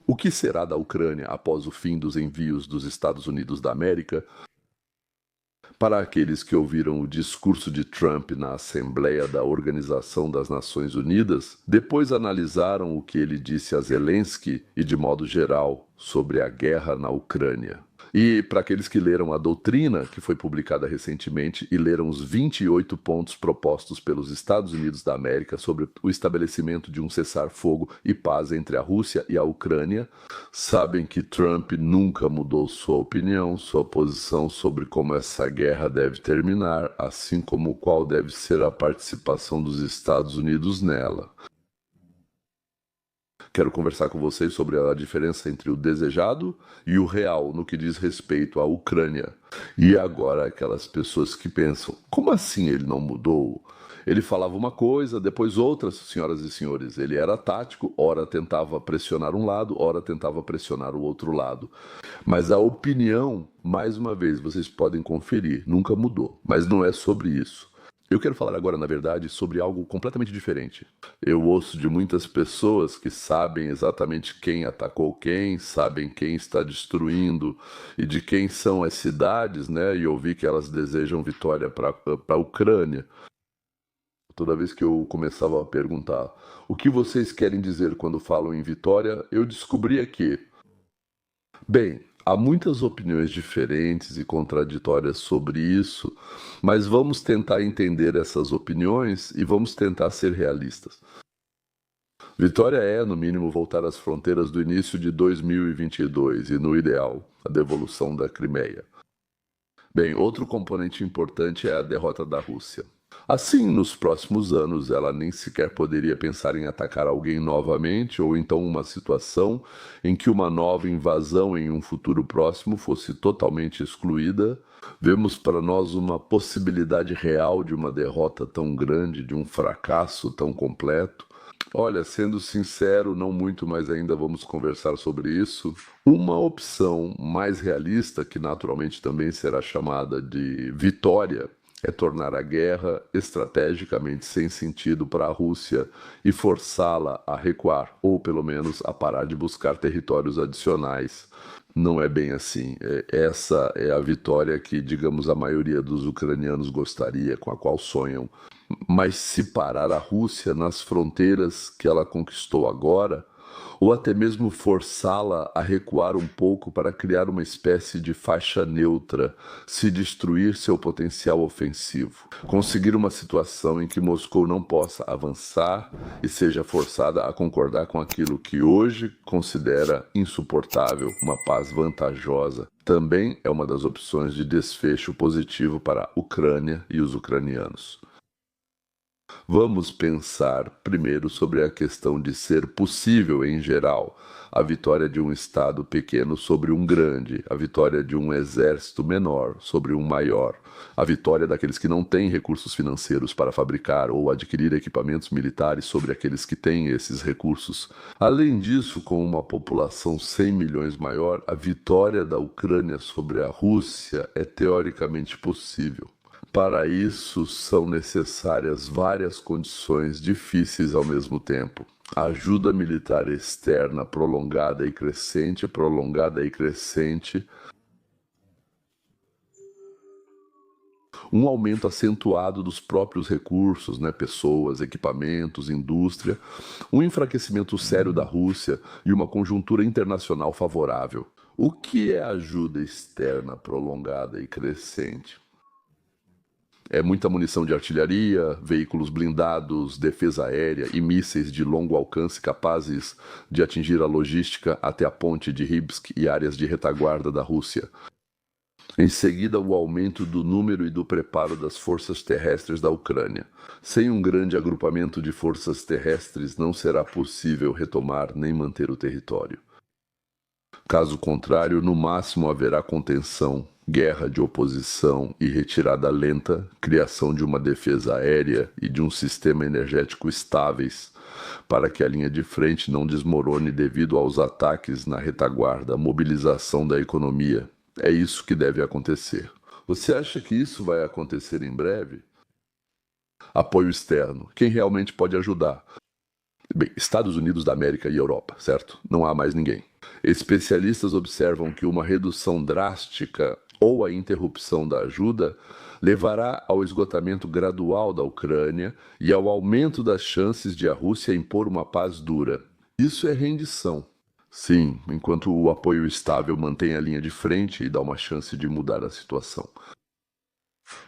O que será da Ucrânia após o fim dos envios dos Estados Unidos da América? Para aqueles que ouviram o discurso de Trump na Assembleia da Organização das Nações Unidas, depois analisaram o que ele disse a Zelensky e, de modo geral, sobre a guerra na Ucrânia. E para aqueles que leram a doutrina, que foi publicada recentemente, e leram os 28 pontos propostos pelos Estados Unidos da América sobre o estabelecimento de um cessar-fogo e paz entre a Rússia e a Ucrânia, sabem que Trump nunca mudou sua opinião, sua posição sobre como essa guerra deve terminar, assim como qual deve ser a participação dos Estados Unidos nela. Quero conversar com vocês sobre a diferença entre o desejado e o real no que diz respeito à Ucrânia. E agora aquelas pessoas que pensam, como assim ele não mudou? Ele falava uma coisa, depois outra, senhoras e senhores. Ele era tático, ora tentava pressionar um lado, ora tentava pressionar o outro lado. Mas a opinião, mais uma vez, vocês podem conferir, nunca mudou. Mas não é sobre isso. Eu quero falar agora, na verdade, sobre algo completamente diferente. Eu ouço de muitas pessoas que sabem exatamente quem atacou quem, sabem quem está destruindo e de quem são as cidades, né? E ouvi que elas desejam vitória para a Ucrânia. Toda vez que eu começava a perguntar o que vocês querem dizer quando falam em vitória, eu descobria que, bem, há muitas opiniões diferentes e contraditórias sobre isso, mas vamos tentar entender essas opiniões e vamos tentar ser realistas. Vitória é, no mínimo, voltar às fronteiras do início de 2022 e, no ideal, a devolução da Crimeia. Bem, outro componente importante é a derrota da Rússia. Assim, nos próximos anos, ela nem sequer poderia pensar em atacar alguém novamente, ou então uma situação em que uma nova invasão em um futuro próximo fosse totalmente excluída. Vemos para nós uma possibilidade real de uma derrota tão grande, de um fracasso tão completo. Olha, sendo sincero, não muito, mas ainda vamos conversar sobre isso. Uma opção mais realista, que naturalmente também será chamada de vitória, é tornar a guerra estrategicamente sem sentido para a Rússia e forçá-la a recuar, ou pelo menos a parar de buscar territórios adicionais. Não é bem assim. Essa é a vitória que, digamos, a maioria dos ucranianos gostaria, com a qual sonham. Mas se parar a Rússia nas fronteiras que ela conquistou agora, ou até mesmo forçá-la a recuar um pouco para criar uma espécie de faixa neutra, se destruir seu potencial ofensivo, conseguir uma situação em que Moscou não possa avançar e seja forçada a concordar com aquilo que hoje considera insuportável, uma paz vantajosa, também é uma das opções de desfecho positivo para a Ucrânia e os ucranianos. Vamos pensar primeiro sobre a questão de ser possível, em geral, a vitória de um Estado pequeno sobre um grande, a vitória de um exército menor sobre um maior, a vitória daqueles que não têm recursos financeiros para fabricar ou adquirir equipamentos militares sobre aqueles que têm esses recursos. Além disso, com uma população 100 milhões maior, a vitória da Ucrânia sobre a Rússia é teoricamente possível. Para isso, são necessárias várias condições difíceis ao mesmo tempo. Ajuda militar externa prolongada e crescente, um aumento acentuado dos próprios recursos, né, pessoas, equipamentos, indústria, um enfraquecimento sério da Rússia e uma conjuntura internacional favorável. O que é ajuda externa prolongada e crescente? É muita munição de artilharia, veículos blindados, defesa aérea e mísseis de longo alcance capazes de atingir a logística até a ponte de Rivsk e áreas de retaguarda da Rússia. Em seguida, o aumento do número e do preparo das forças terrestres da Ucrânia. Sem um grande agrupamento de forças terrestres, não será possível retomar nem manter o território. Caso contrário, no máximo haverá contenção, guerra de oposição e retirada lenta, criação de uma defesa aérea e de um sistema energético estáveis, para que a linha de frente não desmorone devido aos ataques na retaguarda, mobilização da economia. É isso que deve acontecer. Você acha que isso vai acontecer em breve? Apoio externo. Quem realmente pode ajudar? Bem, Estados Unidos da América e Europa, certo? Não há mais ninguém. Especialistas observam que uma redução drástica ou a interrupção da ajuda levará ao esgotamento gradual da Ucrânia e ao aumento das chances de a Rússia impor uma paz dura. Isso é rendição. Sim, enquanto o apoio estável mantém a linha de frente e dá uma chance de mudar a situação.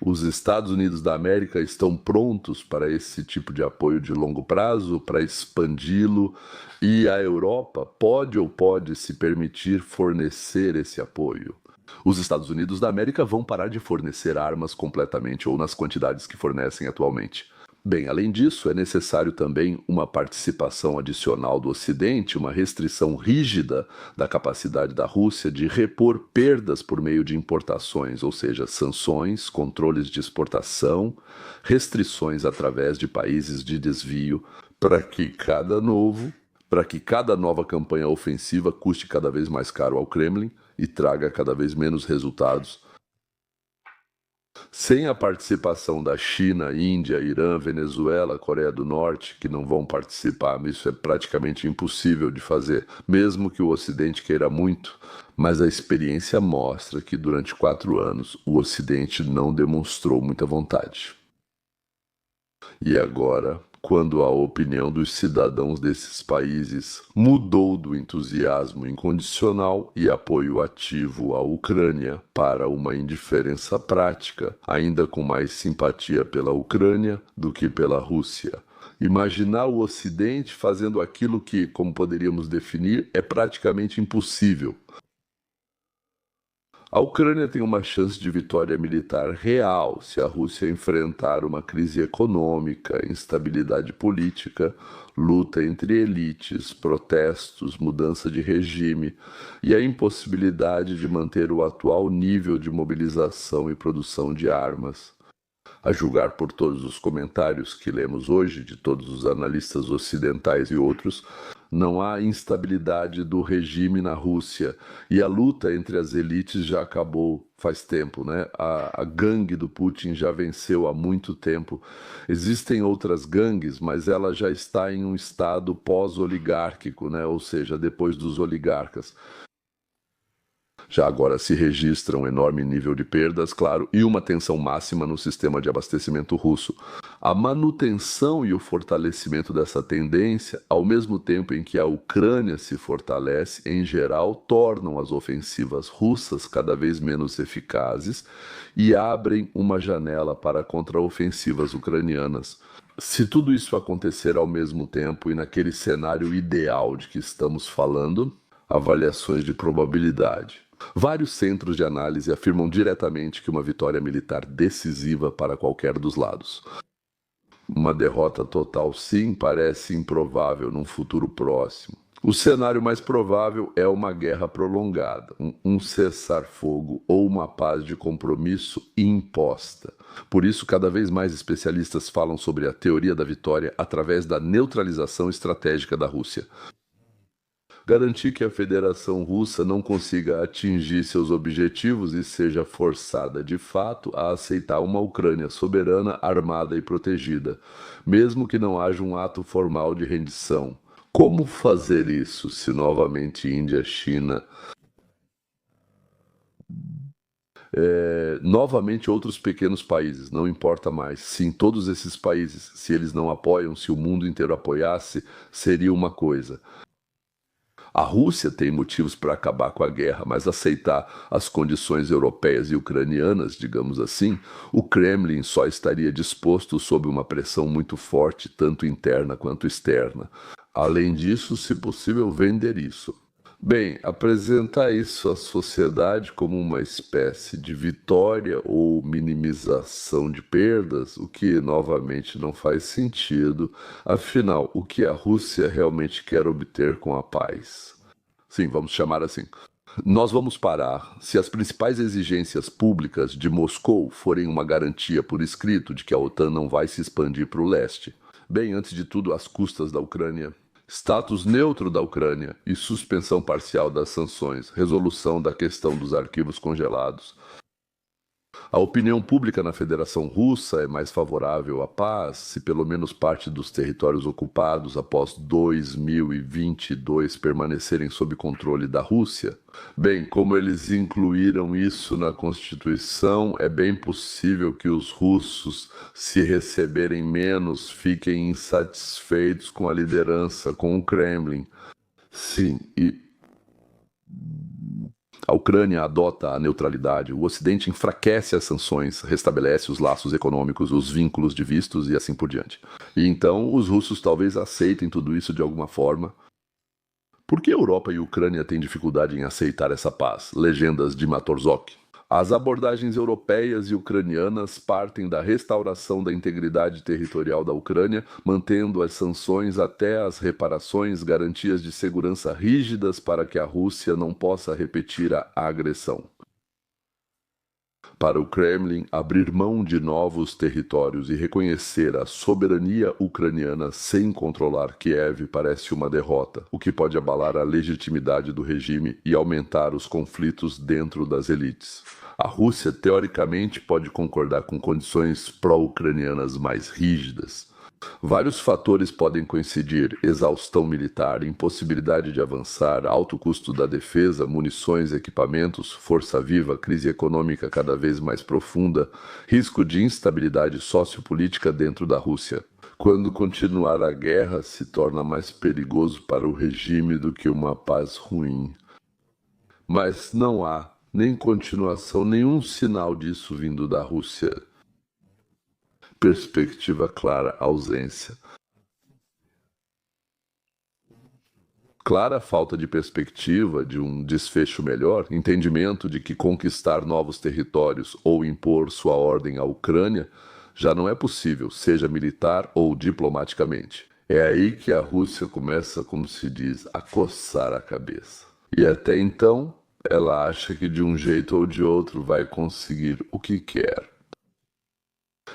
Os Estados Unidos da América estão prontos para esse tipo de apoio de longo prazo, para expandi-lo, e a Europa pode se permitir fornecer esse apoio. Os Estados Unidos da América vão parar de fornecer armas completamente ou nas quantidades que fornecem atualmente. Bem, além disso, é necessário também uma participação adicional do Ocidente, uma restrição rígida da capacidade da Rússia de repor perdas por meio de importações, ou seja, sanções, controles de exportação, restrições através de países de desvio, para que cada nova campanha ofensiva custe cada vez mais caro ao Kremlin e traga cada vez menos resultados. Sem a participação da China, Índia, Irã, Venezuela, Coreia do Norte, que não vão participar, isso é praticamente impossível de fazer, mesmo que o Ocidente queira muito. Mas a experiência mostra que durante 4 anos o Ocidente não demonstrou muita vontade. E agora, quando a opinião dos cidadãos desses países mudou do entusiasmo incondicional e apoio ativo à Ucrânia para uma indiferença prática, ainda com mais simpatia pela Ucrânia do que pela Rússia. Imaginar o Ocidente fazendo aquilo que, como poderíamos definir, é praticamente impossível. A Ucrânia tem uma chance de vitória militar real se a Rússia enfrentar uma crise econômica, instabilidade política, luta entre elites, protestos, mudança de regime e a impossibilidade de manter o atual nível de mobilização e produção de armas. A julgar por todos os comentários que lemos hoje, de todos os analistas ocidentais e outros, não há instabilidade do regime na Rússia e a luta entre as elites já acabou faz tempo, né? A gangue do Putin já venceu há muito tempo. Existem outras gangues, mas ela já está em um estado pós-oligárquico, né? Ou seja, depois dos oligarcas. Já agora se registra um enorme nível de perdas, claro, e uma tensão máxima no sistema de abastecimento russo. A manutenção e o fortalecimento dessa tendência, ao mesmo tempo em que a Ucrânia se fortalece, em geral, tornam as ofensivas russas cada vez menos eficazes e abrem uma janela para contraofensivas ucranianas. Se tudo isso acontecer ao mesmo tempo e naquele cenário ideal de que estamos falando, avaliações de probabilidade. Vários centros de análise afirmam diretamente que uma vitória militar decisiva para qualquer dos lados. Uma derrota total, sim, parece improvável num futuro próximo. O cenário mais provável é uma guerra prolongada, um cessar-fogo ou uma paz de compromisso imposta. Por isso, cada vez mais especialistas falam sobre a teoria da vitória através da neutralização estratégica da Rússia. Garantir que a Federação Russa não consiga atingir seus objetivos e seja forçada de fato a aceitar uma Ucrânia soberana, armada e protegida, mesmo que não haja um ato formal de rendição. Como fazer isso se novamente Índia, China, novamente outros pequenos países, não importa mais. Sim, todos esses países, se eles não apoiam, se o mundo inteiro apoiasse, seria uma coisa. A Rússia tem motivos para acabar com a guerra, mas aceitar as condições europeias e ucranianas, digamos assim, o Kremlin só estaria disposto sob uma pressão muito forte, tanto interna quanto externa. Além disso, se possível, vender isso. Bem, apresentar isso à sociedade como uma espécie de vitória ou minimização de perdas, o que novamente não faz sentido. Afinal, o que a Rússia realmente quer obter com a paz? Sim, vamos chamar assim. Nós vamos parar se as principais exigências públicas de Moscou forem uma garantia por escrito de que a OTAN não vai se expandir para o leste. Bem, antes de tudo, às custas da Ucrânia. Status neutro da Ucrânia e suspensão parcial das sanções, resolução da questão dos arquivos congelados. A opinião pública na Federação Russa é mais favorável à paz se pelo menos parte dos territórios ocupados após 2022 permanecerem sob controle da Rússia? Bem, como eles incluíram isso na Constituição, é bem possível que os russos, se receberem menos, fiquem insatisfeitos com a liderança, com o Kremlin. Sim, e a Ucrânia adota a neutralidade, o Ocidente enfraquece as sanções, restabelece os laços econômicos, os vínculos de vistos e assim por diante. E então os russos talvez aceitem tudo isso de alguma forma. Por que a Europa e a Ucrânia têm dificuldade em aceitar essa paz? Legendas de Matorzok. As abordagens europeias e ucranianas partem da restauração da integridade territorial da Ucrânia, mantendo as sanções até as reparações, garantias de segurança rígidas para que a Rússia não possa repetir a agressão. Para o Kremlin, abrir mão de novos territórios e reconhecer a soberania ucraniana sem controlar Kiev parece uma derrota, o que pode abalar a legitimidade do regime e aumentar os conflitos dentro das elites. A Rússia, teoricamente, pode concordar com condições pró-ucranianas mais rígidas. Vários fatores podem coincidir: exaustão militar, impossibilidade de avançar, alto custo da defesa, munições, equipamentos, força viva, crise econômica cada vez mais profunda, risco de instabilidade sociopolítica dentro da Rússia. Quando continuar a guerra, se torna mais perigoso para o regime do que uma paz ruim. Mas não há nem continuação, nenhum sinal disso vindo da Rússia. Perspectiva clara, ausência. Clara falta de perspectiva de um desfecho melhor, entendimento de que conquistar novos territórios ou impor sua ordem à Ucrânia já não é possível, seja militar ou diplomaticamente. É aí que a Rússia começa, como se diz, a coçar a cabeça. E até então, ela acha que de um jeito ou de outro vai conseguir o que quer.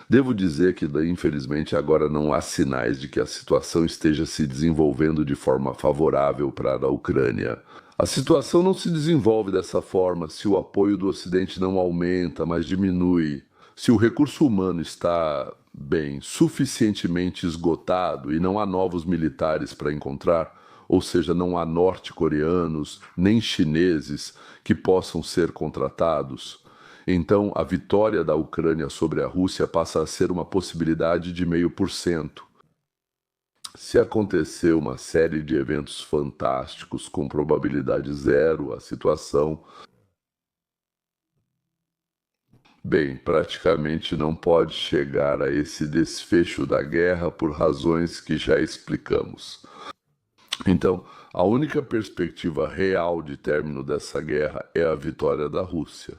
Devo dizer que, infelizmente, agora não há sinais de que a situação esteja se desenvolvendo de forma favorável para a Ucrânia. A situação não se desenvolve dessa forma se o apoio do Ocidente não aumenta, mas diminui. Se o recurso humano está, bem, suficientemente esgotado e não há novos militares para encontrar, ou seja, não há norte-coreanos nem chineses que possam ser contratados, então a vitória da Ucrânia sobre a Rússia passa a ser uma possibilidade de 0,5%. Se acontecer uma série de eventos fantásticos com probabilidade zero, a situação, bem, praticamente não pode chegar a esse desfecho da guerra por razões que já explicamos. Então, a única perspectiva real de término dessa guerra é a vitória da Rússia.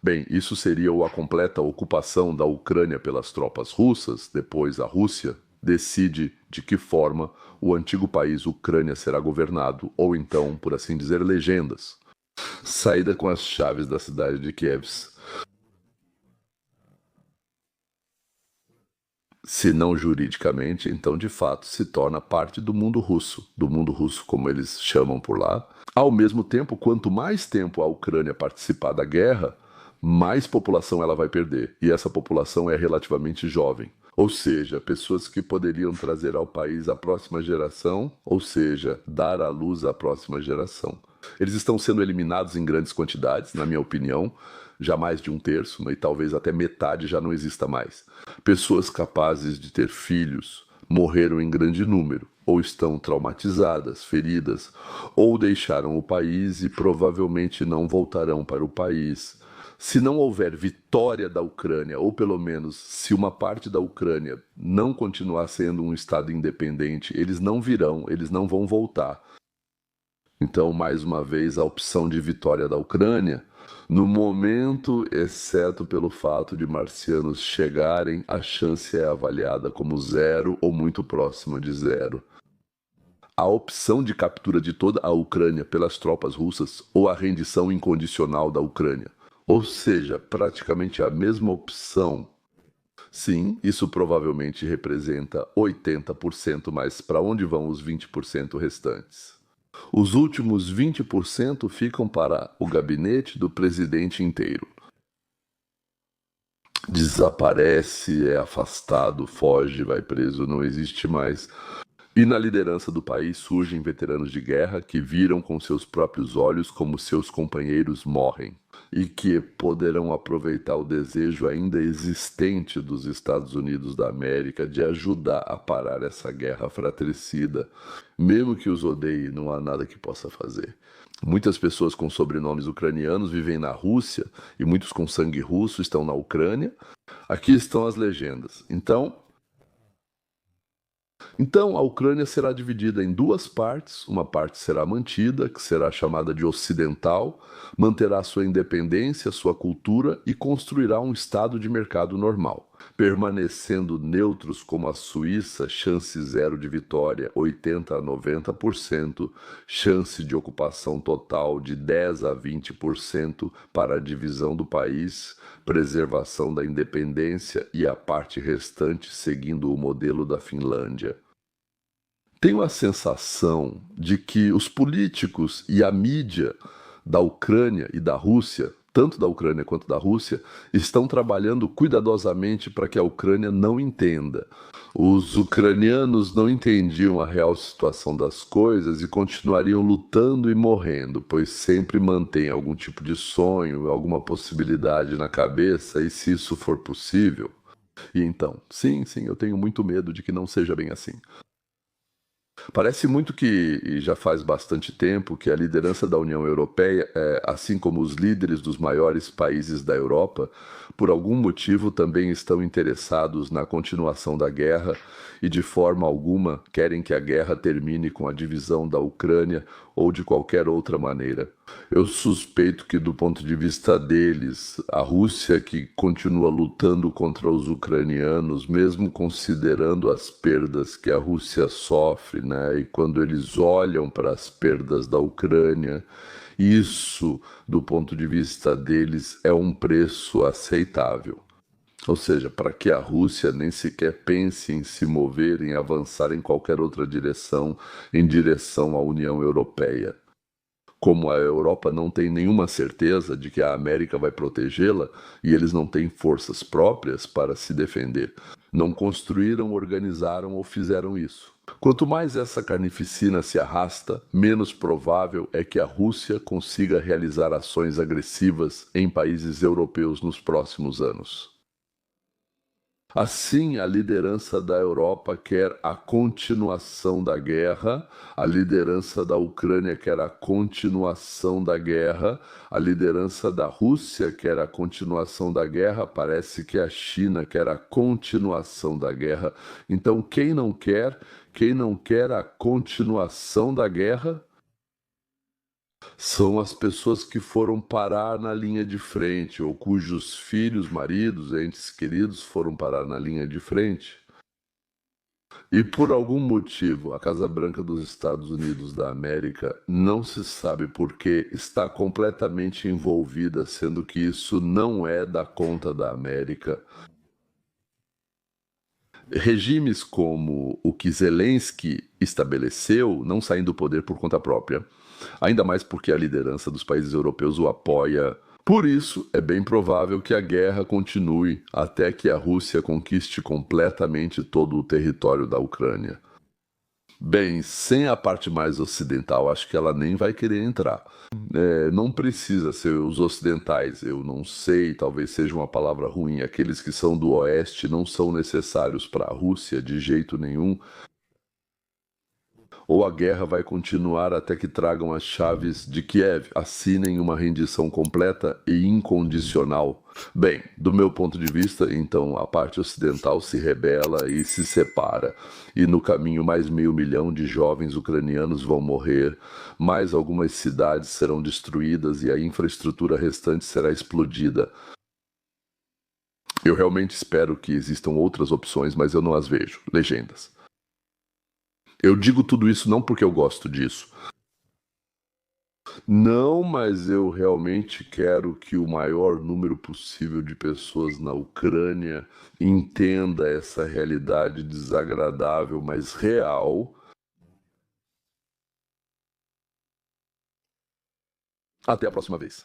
Bem, isso seria a completa ocupação da Ucrânia pelas tropas russas. Depois, a Rússia decide de que forma o antigo país Ucrânia será governado, ou então, por assim dizer, legendas. Saída com as chaves da cidade de Kiev. Se não juridicamente, então de fato se torna parte do mundo russo como eles chamam por lá. Ao mesmo tempo, quanto mais tempo a Ucrânia participar da guerra, mais população ela vai perder, e essa população é relativamente jovem. Ou seja, pessoas que poderiam trazer ao país a próxima geração, ou seja, dar à luz à próxima geração. Eles estão sendo eliminados em grandes quantidades, na minha opinião, já mais de 1/3, e talvez até metade já não exista mais. Pessoas capazes de ter filhos morreram em grande número, ou estão traumatizadas, feridas, ou deixaram o país e provavelmente não voltarão para o país. Se não houver vitória da Ucrânia, ou pelo menos se uma parte da Ucrânia não continuar sendo um estado independente, eles não virão, eles não vão voltar. Então, mais uma vez, a opção de vitória da Ucrânia, no momento, exceto pelo fato de marcianos chegarem, a chance é avaliada como 0 ou muito próxima de 0. A opção de captura de toda a Ucrânia pelas tropas russas ou a rendição incondicional da Ucrânia. Ou seja, praticamente a mesma opção. Sim, isso provavelmente representa 80%, mas para onde vão os 20% restantes? Os últimos 20% ficam para o gabinete do presidente inteiro. desaparece, é afastado, foge, vai preso, não existe mais. E na liderança do país surgem veteranos de guerra que viram com seus próprios olhos como seus companheiros morrem e que poderão aproveitar o desejo ainda existente dos Estados Unidos da América de ajudar a parar essa guerra fratricida. Mesmo que os odeie, não há nada que possa fazer. Muitas pessoas com sobrenomes ucranianos vivem na Rússia e muitos com sangue russo estão na Ucrânia. Aqui estão as legendas. Então, a Ucrânia será dividida em duas partes. Uma parte será mantida, que será chamada de ocidental, manterá sua independência, sua cultura e construirá um estado de mercado normal. Permanecendo neutros como a Suíça, chance zero de vitória, 80 a 90%, chance de ocupação total de 10 a 20% para a divisão do país, preservação da independência e a parte restante seguindo o modelo da Finlândia. Tenho a sensação de que os políticos e a mídia da Ucrânia e da Rússia, tanto da Ucrânia quanto da Rússia, estão trabalhando cuidadosamente para que a Ucrânia não entenda. Os ucranianos não entendiam a real situação das coisas e continuariam lutando e morrendo, pois sempre mantêm algum tipo de sonho, alguma possibilidade na cabeça, e se isso for possível. E então, sim, eu tenho muito medo de que não seja bem assim. Parece muito que, e já faz bastante tempo, que a liderança da União Europeia, assim como os líderes dos maiores países da Europa, por algum motivo também estão interessados na continuação da guerra e de forma alguma querem que a guerra termine com a divisão da Ucrânia ou de qualquer outra maneira. Eu suspeito que, do ponto de vista deles, a Rússia, que continua lutando contra os ucranianos, mesmo considerando as perdas que a Rússia sofre, né? E quando eles olham para as perdas da Ucrânia, isso, do ponto de vista deles, é um preço aceitável. Ou seja, para que a Rússia nem sequer pense em se mover, em avançar em qualquer outra direção, em direção à União Europeia. Como a Europa não tem nenhuma certeza de que a América vai protegê-la e eles não têm forças próprias para se defender, não construíram, organizaram ou fizeram isso. Quanto mais essa carnificina se arrasta, menos provável é que a Rússia consiga realizar ações agressivas em países europeus nos próximos anos. Assim, a liderança da Europa quer a continuação da guerra, a liderança da Ucrânia quer a continuação da guerra, a liderança da Rússia quer a continuação da guerra, parece que a China quer a continuação da guerra. Então, quem não quer a continuação da guerra, são as pessoas que foram parar na linha de frente, ou cujos filhos, maridos, entes queridos foram parar na linha de frente. E por algum motivo, a Casa Branca dos Estados Unidos da América, não se sabe por que, está completamente envolvida, sendo que isso não é da conta da América. Regimes como o que Zelensky estabeleceu não saem do poder por conta própria, ainda mais porque a liderança dos países europeus o apoia. Por isso, é bem provável que a guerra continue até que a Rússia conquiste completamente todo o território da Ucrânia. Bem, sem a parte mais ocidental, acho que ela nem vai querer entrar. Não precisa ser os ocidentais, eu não sei, talvez seja uma palavra ruim. Aqueles que são do oeste não são necessários para a Rússia de jeito nenhum. Ou a guerra vai continuar até que tragam as chaves de Kiev, assinem uma rendição completa e incondicional. Bem, do meu ponto de vista, então a parte ocidental se rebela e se separa, e no caminho mais 500.000 de jovens ucranianos vão morrer, mais algumas cidades serão destruídas e a infraestrutura restante será explodida. Eu realmente espero que existam outras opções, mas eu não as vejo. Legendas. Eu digo tudo isso não porque eu gosto disso. Não, mas eu realmente quero que o maior número possível de pessoas na Ucrânia entenda essa realidade desagradável, mas real. Até a próxima vez.